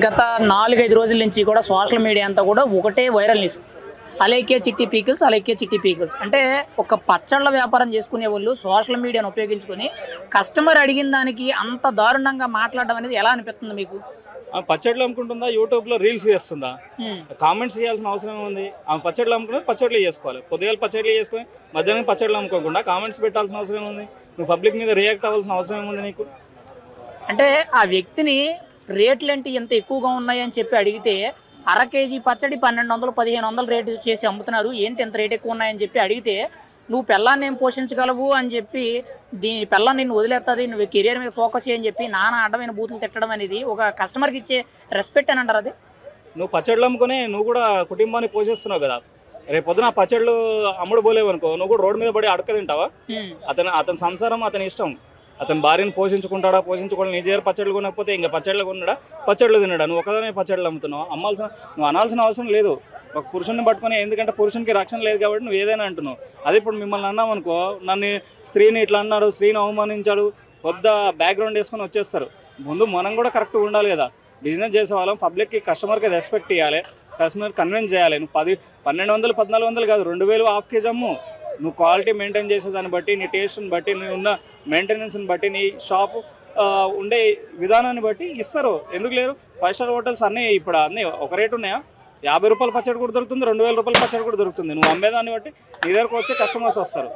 గత 4-5 రోజుల నుంచి కూడా సోషల్ మీడియా అంతా కూడా ఒకటే వైరల్ న్యూస్. అలేఖ్య చిట్టి పీకిల్స్, అలేఖ్య చిట్టి పీకిల్స్. అంటే ఒక పచ్చళ్ళ వ్యాపారం చేసుకునే వాళ్ళు సోషల్ మీడియాను ఉపయోగించుకొని కస్టమర్ అడిగిన దానికి అంత దారుణంగా మాట్లాడడం అనేది ఎలా అనిపిస్తుంది మీకు? పచ్చళ్ళు అమ్ముకుంటుందా, యూట్యూబ్లో రీల్స్ చేస్తుందా? కామెంట్స్ చేయాల్సిన అవసరం ఉంది. ఆ పచ్చళ్ళు అమ్ముకున్నది పచ్చళ్ళు చేసుకోవాలి. పొద్దుగాల పచ్చళ్ళు చేసుకొని మధ్యాహ్నం పచ్చళ్ళు అమ్ముకోకుండా కామెంట్స్ పెట్టాల్సిన అవసరం ఉంది. నువ్వు పబ్లిక్ మీద రియాక్ట్ అవ్వాల్సిన అవసరం ఏముంది నీకు? అంటే ఆ వ్యక్తిని రేట్లు ఏంటి ఎంత ఎక్కువగా ఉన్నాయని చెప్పి అడిగితే అర కేజీ పచ్చడి 1200, 1500 రేటు చేసి అమ్ముతున్నారు, ఏంటి ఎంత రేట్ ఎక్కువ ఉన్నాయని చెప్పి అడిగితే నువ్వు పిల్లాన్ని ఏం పోషించగలవు అని చెప్పి దీని పిల్లని నిన్ను వదిలేస్తుంది, నువ్వు కెరియర్ మీద ఫోకస్ చేయని చెప్పి నానా అడ్డమైన బూతులు తిట్టడం అనేది ఒక కస్టమర్కి ఇచ్చే రెస్పెక్ట్ అని అంటారు. అది నువ్వు పచ్చళ్ళు అమ్ముకొని నువ్వు కూడా కుటుంబాన్ని పోషిస్తున్నావు కదా. రేపు పొద్దున పచ్చళ్ళు అమ్ముడు పోలేవు అనుకో, నువ్వు కూడా రోడ్డు మీద పడి అడక తింటావా? అతని సంసారం అతని ఇష్టం. అతని భార్యను పోషించుకుంటాడా, పోషించుకోవాలి. నీ దగ్గర పచ్చళ్ళు కొనకపోతే ఇంకా పచ్చళ్ళు కొన్నాడా, పచ్చళ్ళు తిన్నాడా? నువ్వు ఒకదానే పచ్చళ్ళు అమ్ముతున్నావు. నువ్వు అనాల్సిన అవసరం లేదు. ఒక పురుషుని పట్టుకొని, ఎందుకంటే పురుషునికి రక్షణ లేదు కాబట్టి నువ్వు ఏదైనా అంటున్నావు. అదే ఇప్పుడు మిమ్మల్ని అన్నావు అనుకో, నన్ను స్త్రీని ఇట్లా అన్నాడు, స్త్రీని అవమానించాడు, కొద్ద బ్యాక్గ్రౌండ్ వేసుకొని వచ్చేస్తారు. ముందు మనం కూడా కరెక్ట్గా ఉండాలి కదా. బిజినెస్ చేసే వాళ్ళం పబ్లిక్కి, కస్టమర్కి రెస్పెక్ట్ ఇవ్వాలి, కస్టమర్ కన్విన్స్ చేయాలి. నువ్వు 1200, 1400 కాదు, 2000 హాఫ్ కేజీ అమ్ము. నువ్వు క్వాలిటీ మెయింటైన్ చేసేదాన్ని బట్టి, నీ టేస్ట్ని బట్టి, నీ ఉన్న మెయింటెనెన్స్ని బట్టి, నీ షాపు ఉండే విధానాన్ని బట్టి ఇస్తారు. ఎందుకు లేరు? 5 స్టార్ హోటల్స్ అన్నీ ఇప్పుడు అన్నీ ఒక రేటు ఉన్నాయా? 50 రూపాయల పచ్చడి కూడా దొరుకుతుంది, 2000 రూపాయల పచ్చడి కూడా దొరుకుతుంది. నువ్వు అమ్మేదాన్ని బట్టి నీ దగ్గరకు వచ్చే కస్టమర్స్ వస్తారు.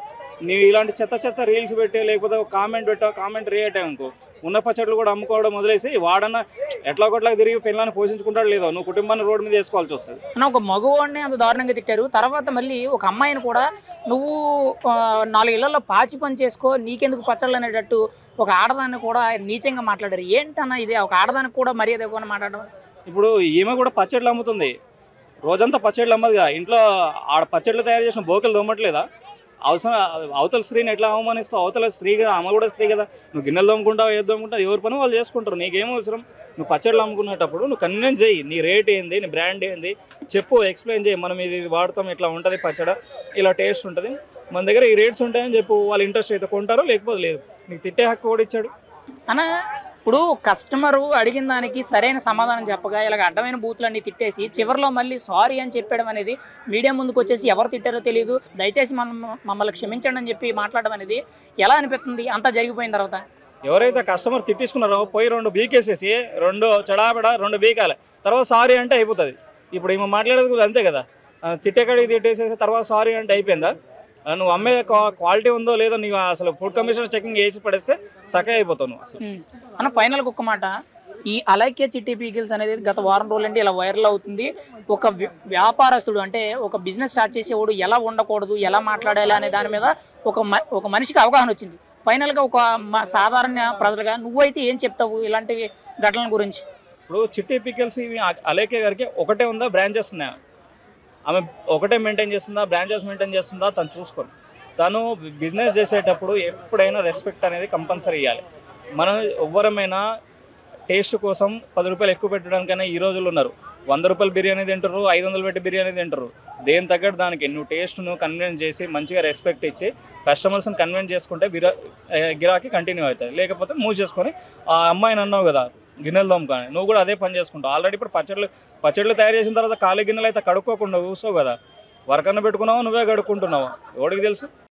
నీవు ఇలాంటి చెత్త రీల్స్ పెట్టి, లేకపోతే ఒక కామెంట్ పెట్టావు, కామెంట్ రియాక్ట్ అయ్యావు, ఉన్న పచ్చళ్ళు కూడా అమ్ముకోవడం వదిలేసి వాడన్నా ఎట్లా కొట్లా తిరిగి పిల్లల్ని పోషించుకుంటాడు లేదో, నువ్వు కుటుంబాన్ని రోడ్డు మీద వేసుకోవాల్సి వస్తుంది. ఒక మగవాడిని అంత దారుణంగా తిట్టారు. తర్వాత మళ్ళీ ఒక అమ్మాయిని కూడా నువ్వు 4 ఇళ్లలో పాచి పని చేసుకో, నీకెందుకు పచ్చళ్ళు అనేటట్టు ఒక ఆడదాన్ని కూడా నీచంగా మాట్లాడారు. ఏంటన్నా ఇది? ఒక ఆడదానికి కూడా మర్యాద ఎక్కువ మాట్లాడడం. ఇప్పుడు ఈమె కూడా పచ్చళ్ళు అమ్ముతుంది, రోజంతా పచ్చళ్ళు అమ్మదుగా. ఇంట్లో ఆడ పచ్చళ్ళు తయారు చేసిన బోకలు దొమ్మట్లేదా? అవతల స్త్రీని ఎట్లా అవమానిస్తావు? అవతల స్త్రీ కదా, ఆమె కూడా స్త్రీ కదా. నువ్వు గిన్నెలు దొమ్ముకుంటావు, ఏది దొమ్ముకుంటావు, ఎవరి పని వాళ్ళు చేసుకుంటారు. నీకేం అవసరం? నువ్వు పచ్చళ్ళు అమ్ముకునేటప్పుడు నువ్వు కన్విన్స్ చేయి. నీ రేట్ ఏంది, నీ బ్రాండ్ ఏంది చెప్పు, ఎక్స్ప్లెయిన్ చేయి. మనం ఇది వాడతాం, ఇట్లా ఉంటుంది పచ్చడి, ఇలా టేస్ట్ ఉంటుంది, మన దగ్గర ఈ రేట్స్ ఉంటాయని చెప్పు. వాళ్ళు ఇంట్రెస్ట్ అయితే కొంటారో, లేకపోతే లేదు. నీకు తిట్టే హక్కు కూడా ఇచ్చాడు అన్న. ఇప్పుడు కస్టమరు అడిగిన దానికి సరైన సమాధానం చెప్పగా ఇలాగ అడ్డమైన బూతులన్నీ తిట్టేసి చివరిలో మళ్ళీ సారీ అని చెప్పడం అనేది, మీడియా ముందుకు వచ్చేసి ఎవరు తిట్టారో తెలియదు, దయచేసి మమ్మల్ని క్షమించండి అని చెప్పి మాట్లాడడం అనేది ఎలా అనిపిస్తుంది అంతా జరిగిపోయిన తర్వాత? ఎవరైతే కస్టమర్ తిట్టించుకున్నారో పోయి 2 బీకేసేసి 2 చెడాబెడ 2 బీకాలి, తర్వాత సారీ అంటే అయిపోతుంది. ఇప్పుడు ఈమె మాట్లాడేది కూడా అంతే కదా. తిట్టేకాడికి తిట్టేసేసి తర్వాత సారీ అంటే అయిపోయిందా? నువ్వు అమ్మే క్వాలిటీ ఉందో లేదో నీవు అసలు ఫుడ్ కమిషనర్ చెకింగ్ చేసి పడేస్తే సకే అయిపోతావు నువ్వు అసలు. అన్న ఫైనల్గా ఒక్క మాట, ఈ అలేఖ్య చిట్టి పీకిల్స్ అనేది గత వారం రోజులంటే ఇలా వైరల్ అవుతుంది. ఒక వ్యాపారస్తుడు అంటే ఒక బిజినెస్ స్టార్ట్ చేసేవాడు ఎలా ఉండకూడదు, ఎలా మాట్లాడాలి అనే దాని మీద ఒక మనిషికి అవగాహన వచ్చింది. ఫైనల్గా ఒక సాధారణ ప్రజలుగా నువ్వైతే ఏం చెప్తావు ఇలాంటి ఘటనల గురించి? ఇప్పుడు చిట్టి పీకిల్స్ ఇవి అలేఖ్య గారికి ఒకటే ఉందా, బ్రాంచెస్ ఉన్నాయా? ఆమె ఒకటే మెయింటైన్ చేస్తుందా, బ్రాంచెస్ మెయింటైన్ చేస్తుందా? తను చూసుకోండి. తను బిజినెస్ చేసేటప్పుడు ఎప్పుడైనా రెస్పెక్ట్ అనేది కంపల్సరీ ఇవ్వాలి. మనం ఎవ్వరమైనా టేస్ట్ కోసం 10 రూపాయలు ఎక్కువ పెట్టడానికైనా ఈ రోజుల్లో ఉన్నారు. 100 రూపాయలు బిర్యానీ తింటారు, 500 పెట్టి బిర్యానీ తింటారు. దేని తగ్గట్టు దానికి నువ్వు టేస్ట్ను కన్విన్స్ చేసి మంచిగా రెస్పెక్ట్ ఇచ్చి కస్టమర్స్ని కన్విన్స్ చేసుకుంటే గిరాకీ కంటిన్యూ అవుతుంది. లేకపోతే మూవ్ చేసుకొని ఆ అమ్మాయిని అన్నావు కదా గిన్నెలు దొమ్ముకొని, నువ్వు కూడా అదే పని చేసుకుంటావు. ఆల్రెడీ ఇప్పుడు పచ్చళ్ళు తయారు చేసిన తర్వాత ఖాళీ గిన్నెలు అయితే కడుక్కోకుండా కూర్చోవు కదా. వర్కర్ని పెట్టుకున్నావు, నువ్వే కడుక్కుంటున్నావు, ఎవడికి తెలుసు?